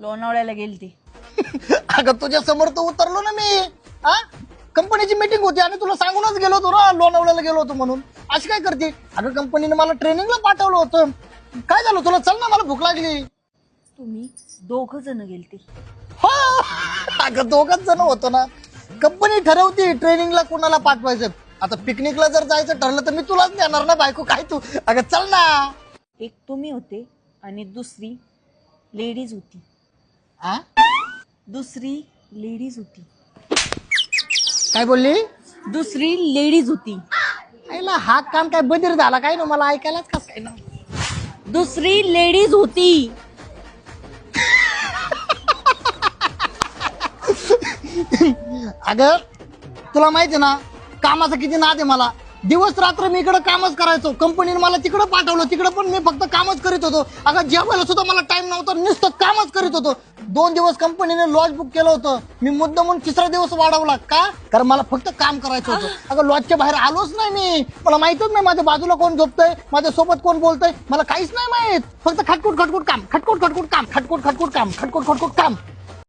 लोणावळ्याला गेलती. अगं तुझ्या समोर तर उतरलो ना मी. हा, कंपनीची मीटिंग होती आणि तुला सांगूनच गेलो होतो ना लोणावळ्याला गेलो होतो म्हणून. अशी काय करते? अगं कंपनीने मला ट्रेनिंगला पाठवलं होतं. काय झालं तुला? चल ना, मला भूक लागली. तुम्ही 2 जण गेलते. हो, अगं 2च जण होतो ना. कंपनी ठरवती ट्रेनिंगला कुणाला पाठवायचं. आता पिकनिकला जर जायचं ठरलं तर मी तुलाच नेणार ना बायको. काय तू? अगं चल ना. एक तुम्ही होते आणि दुसरी लेडीज होती. हा, दुसरी लेडीज होती. काय बोलली? दुसरी लेडीज होती. आईला हा कान काय बधीर झाला काय ना, मला ऐकायलाच कसं काय ना. दुसरी लेडीज होती. अगं तुला माहिती ना कामाचा किती नाद आहे मला. दिवस रात्र मी इकडे कामच करायचो. कंपनीने मला तिकडे पाठवलं, तिकडे पण मी फक्त कामच करीत होतो. अगं जेवायला सुद्धा मला टाइम नव्हता, नुसतं कामच करीत होतो. 2 दिवस कंपनीने लॉज बुक केलं होतं. मी मुद्दा म्हणून 3रा दिवस वाढवला. का? कारण मला फक्त काम करायचं होतं. अगं लॉजच्या बाहेर आलोच नाही मी. मला माहितच नाही माझ्या बाजूला कोण झोपतंय, माझ्या सोबत कोण बोलतंय, मला काहीच नाही माहित. फक्त खटकुट खटकुट काम, खटकुट खटकुट काम, खटकुट खटकुट काम, खटकुट खटकुट काम.